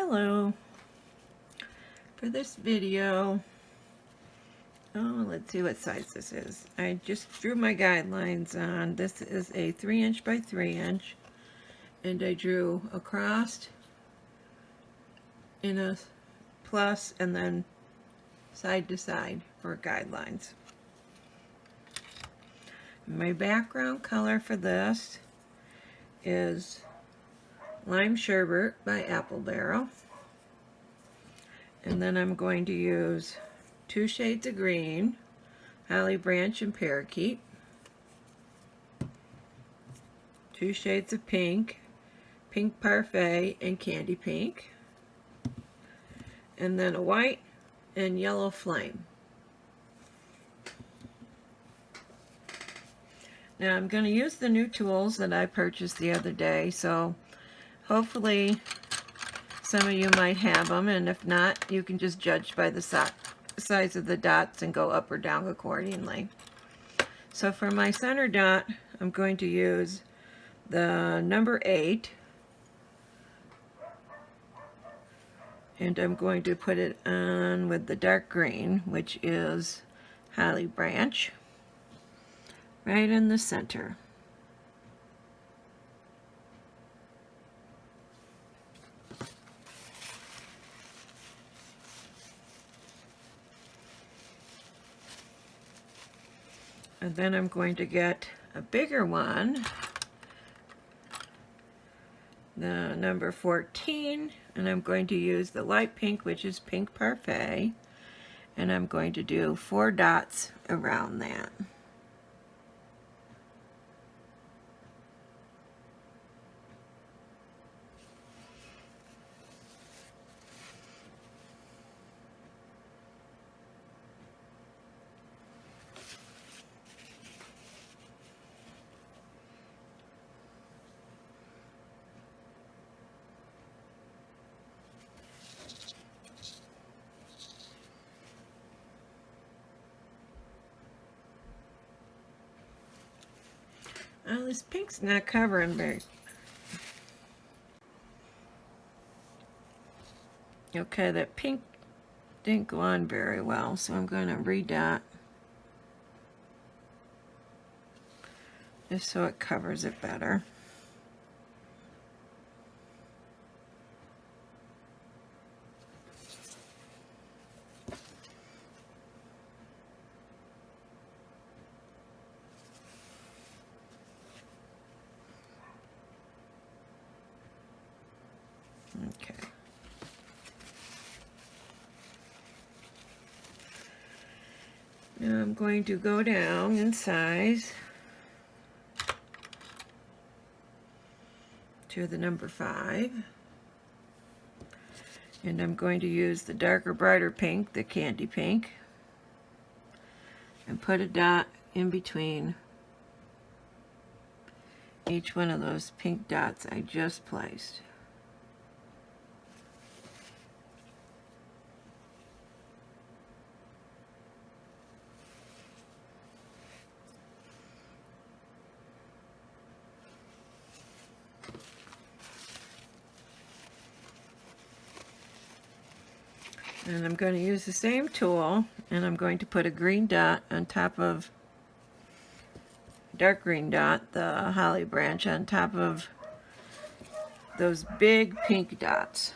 Hello. For this video, let's see what size this is. I just drew my guidelines on. This is a 3" by 3", and I drew across in a plus and then side to side for guidelines. My background color for this is Lime Sherbert by Apple Barrel. And then I'm going to use 2 shades of green, Holly Branch and Parakeet, 2 shades of pink, Pink Parfait and Candy Pink, and then a white and yellow flame. Now I'm going to use the new tools that I purchased the other day, so hopefully some of you might have them, and if not, you can just judge by the size of the dots and go up or down accordingly. So for my center dot, I'm going to use the number 8, and I'm going to put it on with the dark green, which is Holly Branch, right in the center. And then I'm going to get a bigger one, the number 14, and I'm going to use the light pink, which is Pink Parfait, and I'm going to do 4 dots around that. This pink's not covering very. Okay, that pink didn't go on very well, so I'm going to redot just so it covers it better. Okay. Now I'm going to go down in size to the number 5. And I'm going to use the darker, brighter pink, the Candy Pink, and put a dot in between each one of those pink dots I just placed. And I'm going to use the same tool, and I'm going to put a green dot on top of, dark green dot, the Holly Branch, on top of those big pink dots.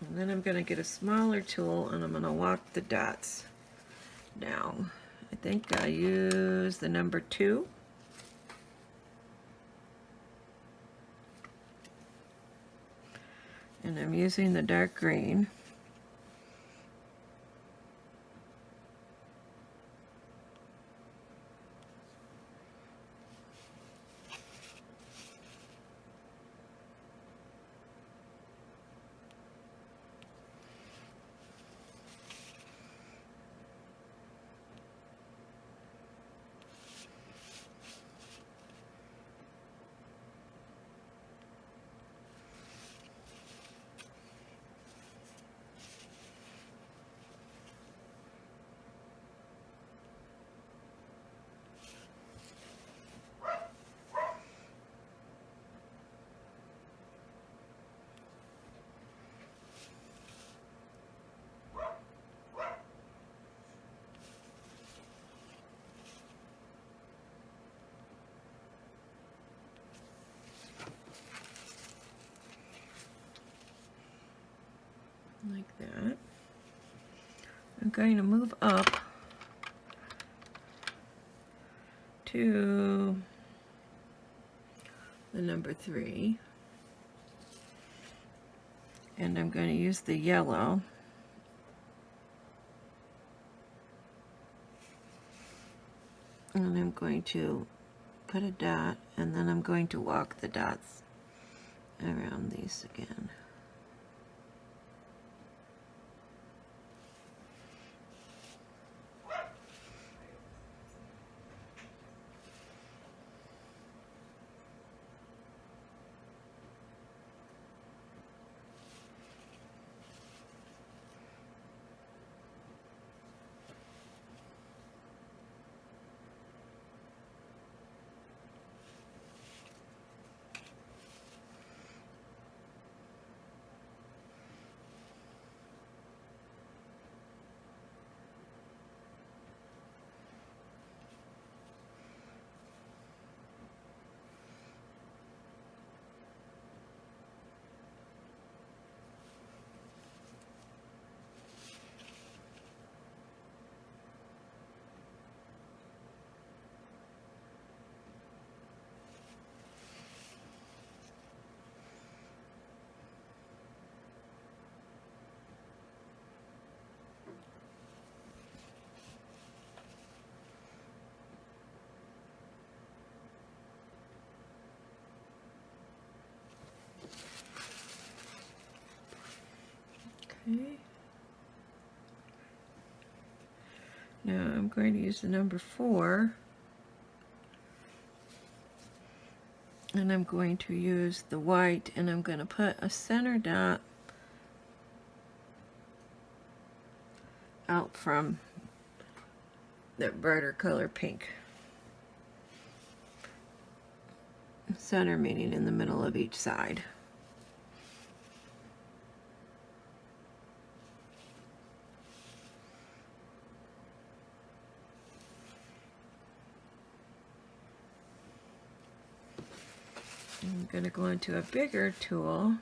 And then I'm going to get a smaller tool and I'm going to walk the dots down. I think I use the number 2. And I'm using the dark green. that. I'm going to move up to the number 3, and I'm going to use the yellow and I'm going to put a dot, and then I'm going to walk the dots around these again. Okay. Now I'm going to use the number 4, and I'm going to use the white, and I'm going to put a center dot out from that brighter color pink. Center meaning in the middle of each side. I'm going to go into a bigger tool.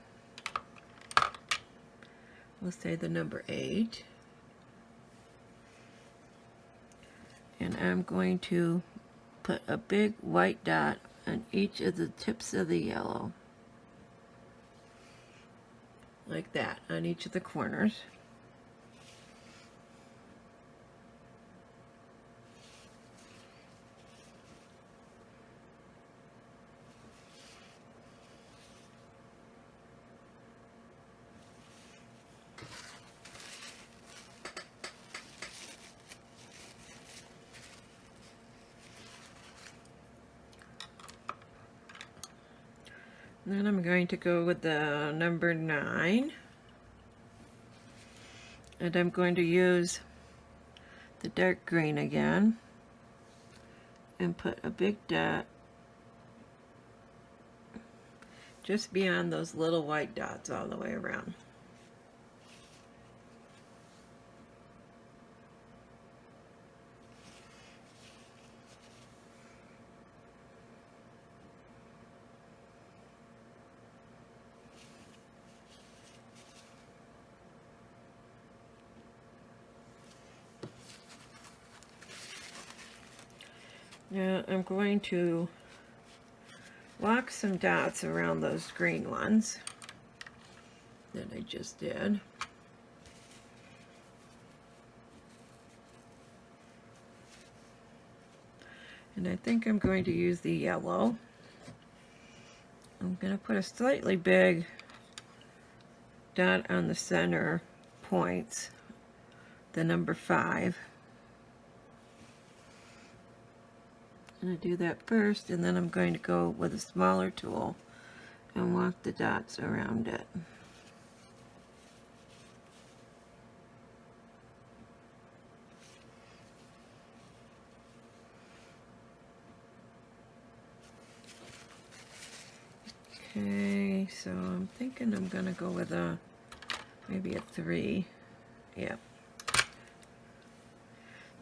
We'll say the number 8. And I'm going to put a big white dot on each of the tips of the yellow. Like that, on each of the corners. Then I'm going to go with the number 9, and I'm going to use the dark green again and put a big dot just beyond those little white dots all the way around. Now I'm going to walk some dots around those green ones that I just did. And I think I'm going to use the yellow. I'm going to put a slightly big dot on the center points, the number 5. I'm going to do that first, and then I'm going to go with a smaller tool and walk the dots around it. Okay, so I'm thinking I'm going to go with maybe a 3. Yep.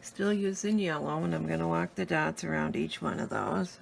Still using yellow, and I'm going to walk the dots around each one of those.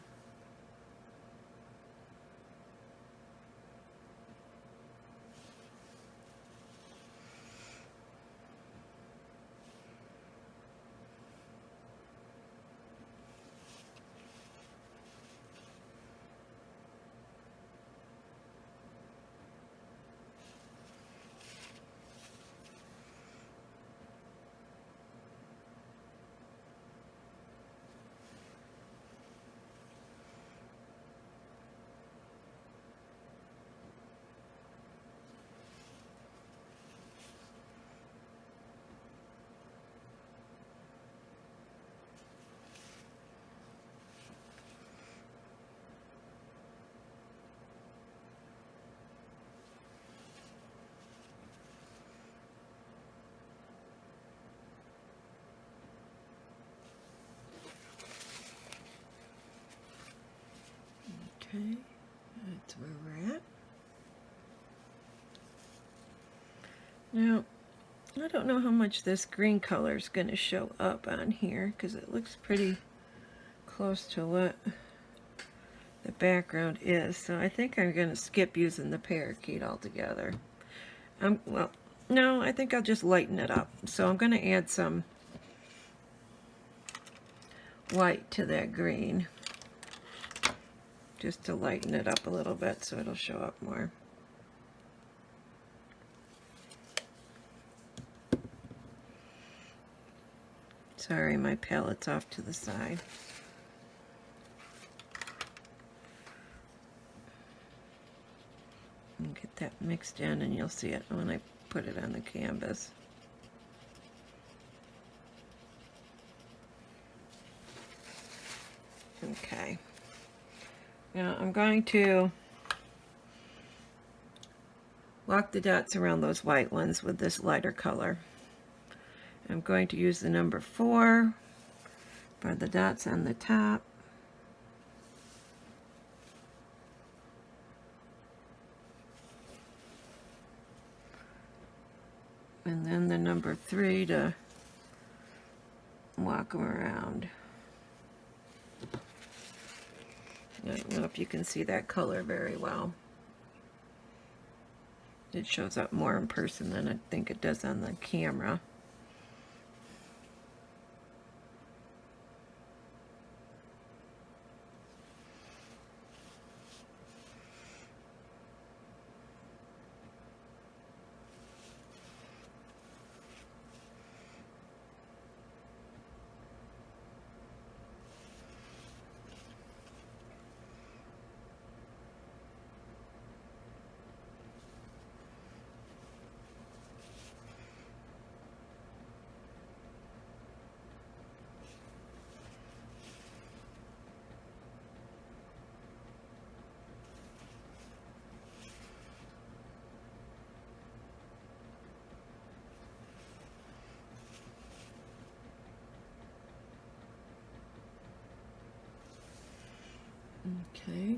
Okay, that's where we're at. Now, I don't know how much this green color is going to show up on here because it looks pretty close to what the background is. So I think I'm going to skip using the parakeet altogether. Well, no, I think I'll just lighten it up. So I'm going to add some white to that green just to lighten it up a little bit so it'll show up more. Sorry, my palette's off to the side. And get that mixed in and you'll see it when I put it on the canvas. Okay. Now I'm going to walk the dots around those white ones with this lighter color. I'm going to use the number 4 for the dots on the top. And then the number 3 to walk them around. I don't know if you can see that color very well. It shows up more in person than I think it does on the camera. Okay.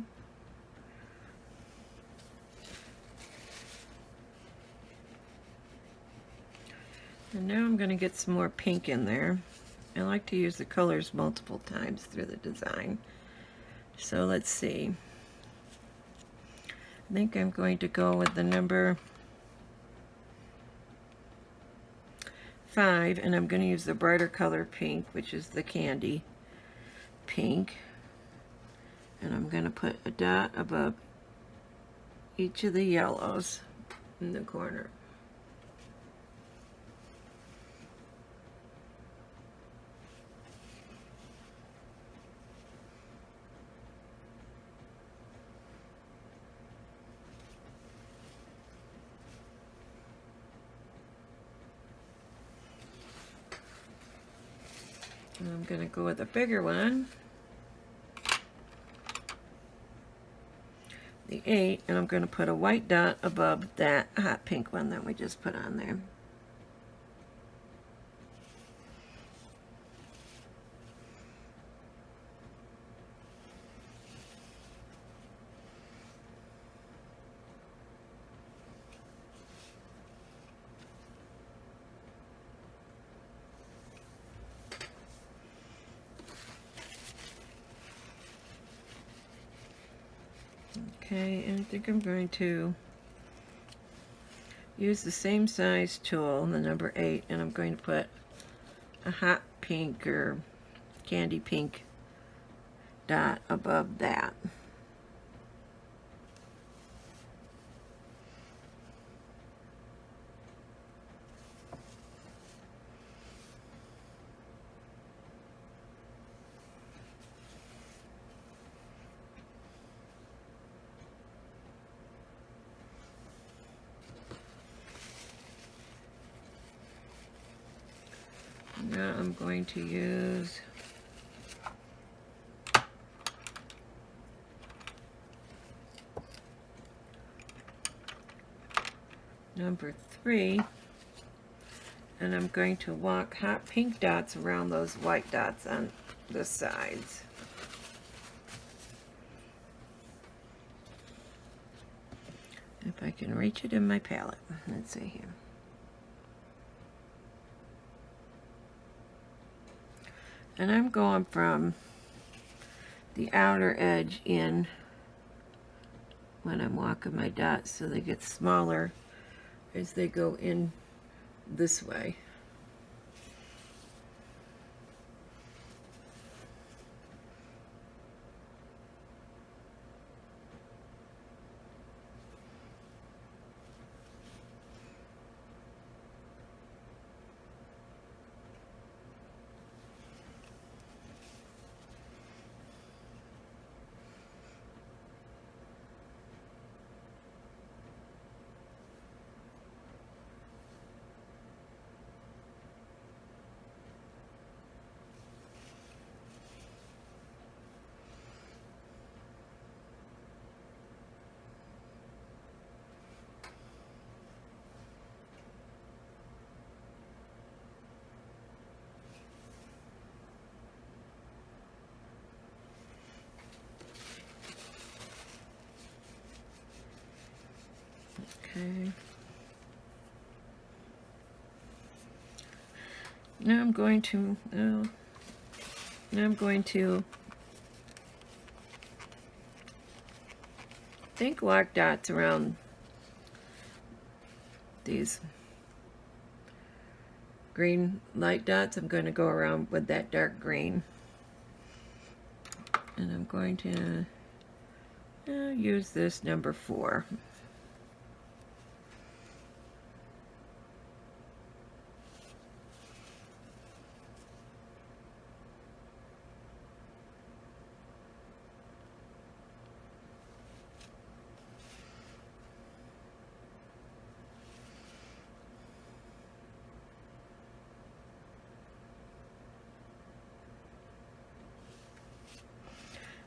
And now I'm going to get some more pink in there. I like to use the colors multiple times through the design. So let's see. I think I'm going to go with the number 5, and I'm going to use the brighter color pink, which is the candy pink. And I'm going to put a dot above each of the yellows in the corner. And I'm going to go with a bigger one, the 8, and I'm going to put a white dot above that hot pink one that we just put on there. Okay, and I think I'm going to use the same size tool, the number 8, and I'm going to put a hot pink or candy pink dot above that. Now I'm going to use number 3, and I'm going to walk hot pink dots around those white dots on the sides. If I can reach it in my palette. Let's see here. And I'm going from the outer edge in when I'm walking my dots so they get smaller as they go in this way. Okay. Now I'm going to think black dots around these green light dots. I'm going to go around with that dark green, and I'm going to use this number 4.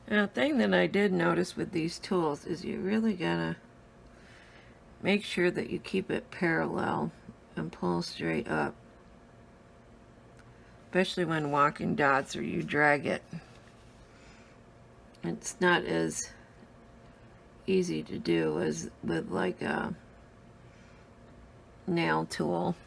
Now, a thing that I did notice with these tools is you really gotta make sure that you keep it parallel and pull straight up, especially when walking dots or you drag it. It's not as easy to do as with like a nail tool.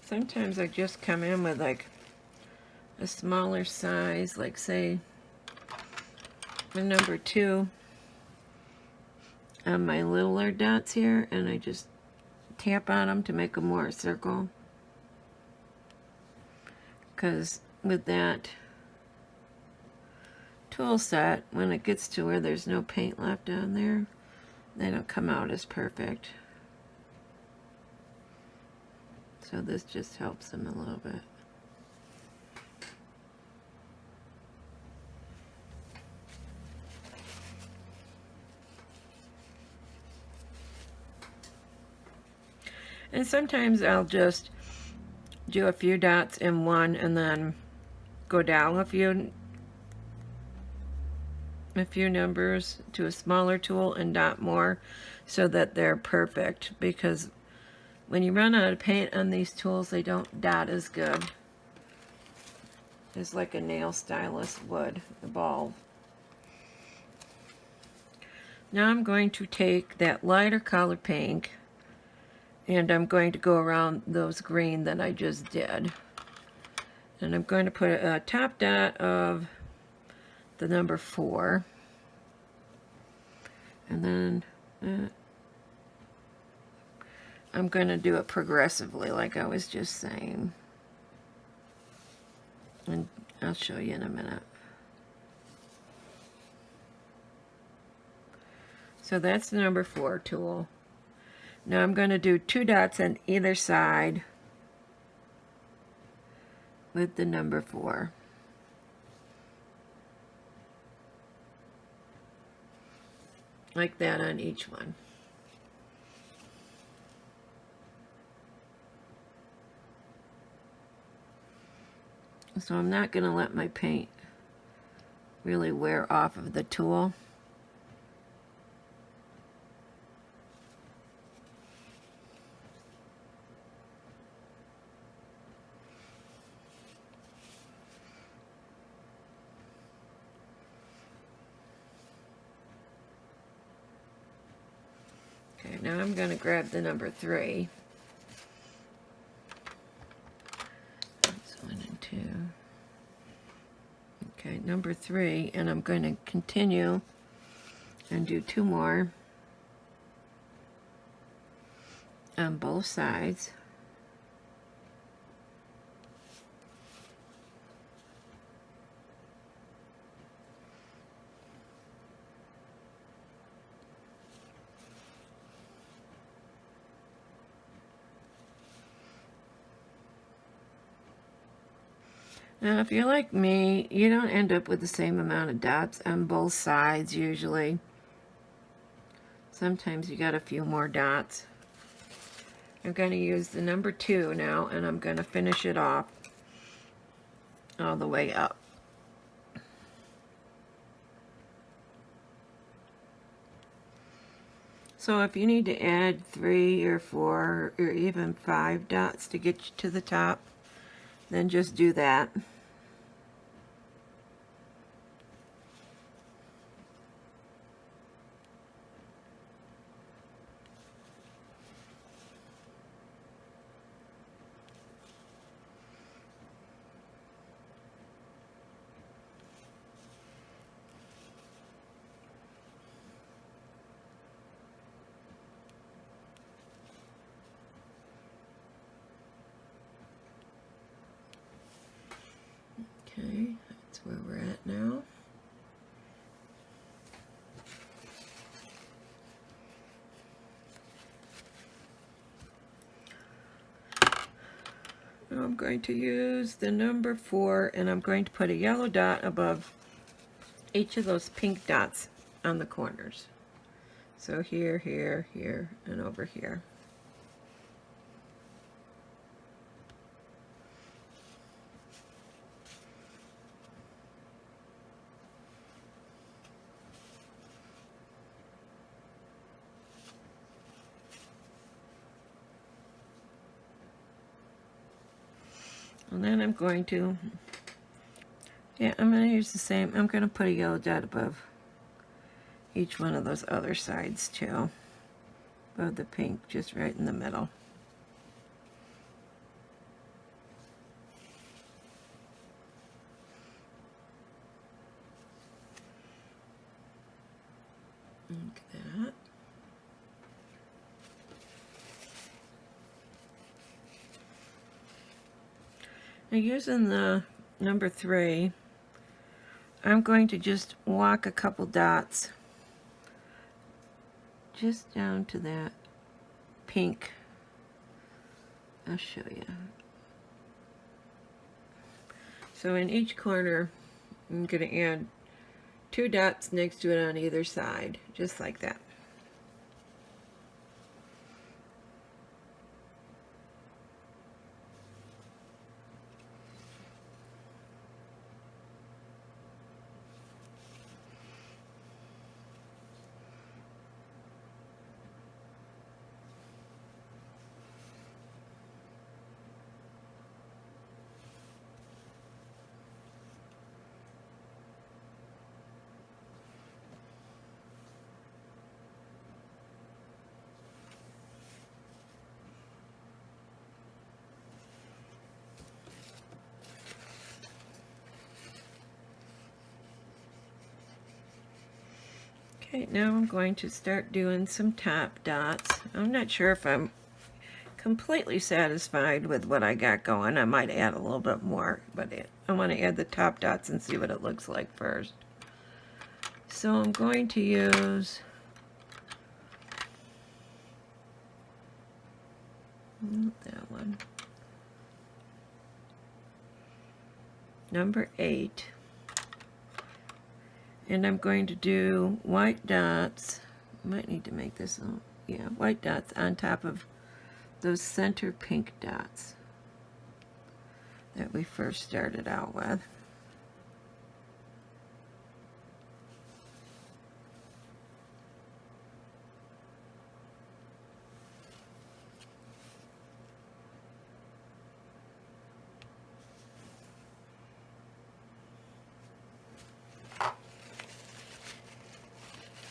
Sometimes I just come in with like a smaller size, like say a number 2 on my littler dots here, and I just tap on them to make them more a circle. Because with that tool set, when it gets to where there's no paint left on there, they don't come out as perfect. So this just helps them a little bit. And sometimes I'll just do a few dots in one and then go down a few numbers to a smaller tool and dot more so that they're perfect, because when you run out of paint on these tools, they don't dot as good as like a nail stylus would, the ball. Now I'm going to take that lighter color pink and I'm going to go around those green that I just did. And I'm going to put a top dot of the number 4. And then I'm going to do it progressively like I was just saying. And I'll show you in a minute. So that's the number 4 tool. Now I'm going to do 2 dots on either side with the number 4. like that on each one. So I'm not going to let my paint really wear off of the tool. Okay, now I'm going to grab the number 3. That's 1 and 2. Okay, number 3, and I'm going to continue and do 2 more on both sides. Now, if you're like me, you don't end up with the same amount of dots on both sides usually. Sometimes you got a few more dots. I'm going to use the number 2 now, and I'm going to finish it off all the way up. So if you need to add 3 or 4 or even 5 dots to get you to the top, then just do that. Okay, that's where we're at now. I'm going to use the number 4, and I'm going to put a yellow dot above each of those pink dots on the corners. So here, here, here, and over here. And then I'm going to, I'm going to use the same, I'm going to put a yellow dot above each one of those other sides too, above the pink, just right in the middle. Like that. Now using the number 3, I'm going to just walk a couple dots just down to that pink. I'll show you. So in each corner, I'm going to add 2 dots next to it on either side, just like that. Okay, now I'm going to start doing some top dots. I'm not sure if I'm completely satisfied with what I got going. I might add a little bit more, but I want to add the top dots and see what it looks like first. So I'm going to use that one. Number 8. And I'm going to do white dots Might need to make this, yeah, white dots on top of those center pink dots that we first started out with.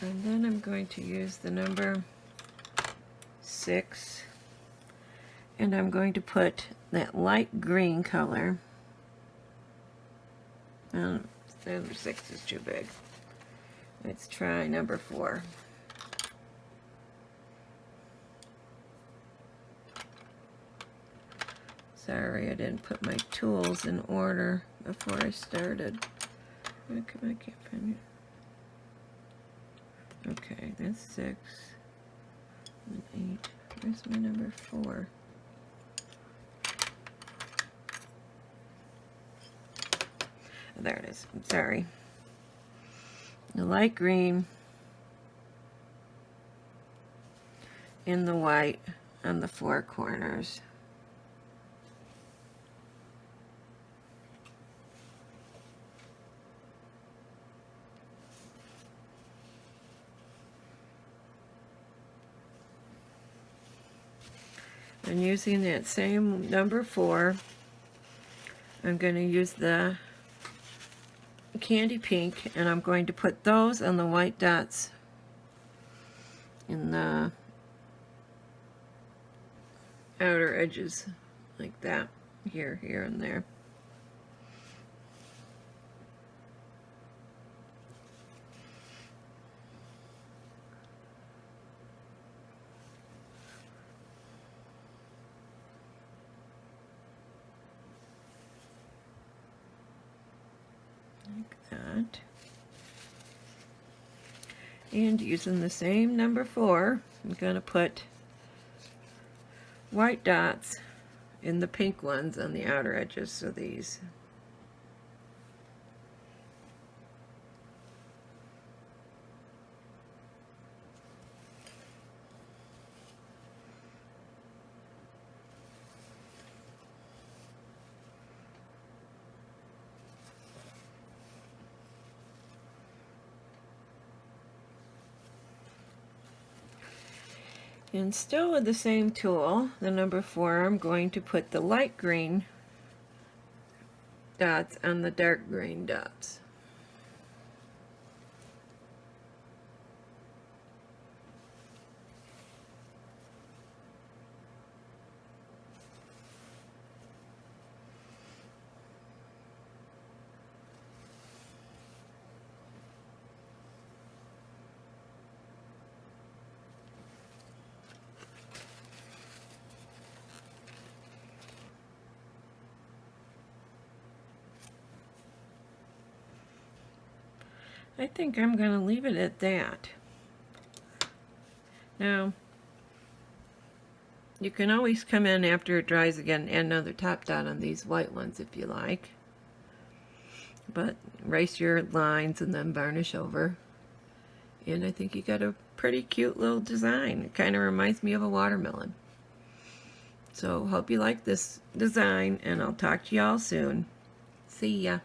And then I'm going to use the number 6, and I'm going to put that light green color. Number 6 is too big. Let's try number 4. Sorry, I didn't put my tools in order before I started. I can't find it. Okay, that's 6 and 8. Where's my number 4? Oh, there it is. I'm sorry. The light green and the white on the 4 corners. And using that same number 4, I'm going to use the candy pink, and I'm going to put those on the white dots in the outer edges, like that, here, and there. Like that. And using the same number 4, I'm going to put white dots in the pink ones on the outer edges, so these. And still with the same tool, the number 4, I'm going to put the light green dots on the dark green dots. I think I'm going to leave it at that. Now, you can always come in after it dries again and add another top dot on these white ones if you like. But erase your lines and then varnish over. And I think you got a pretty cute little design. It kind of reminds me of a watermelon. So hope you like this design, and I'll talk to y'all soon. See ya.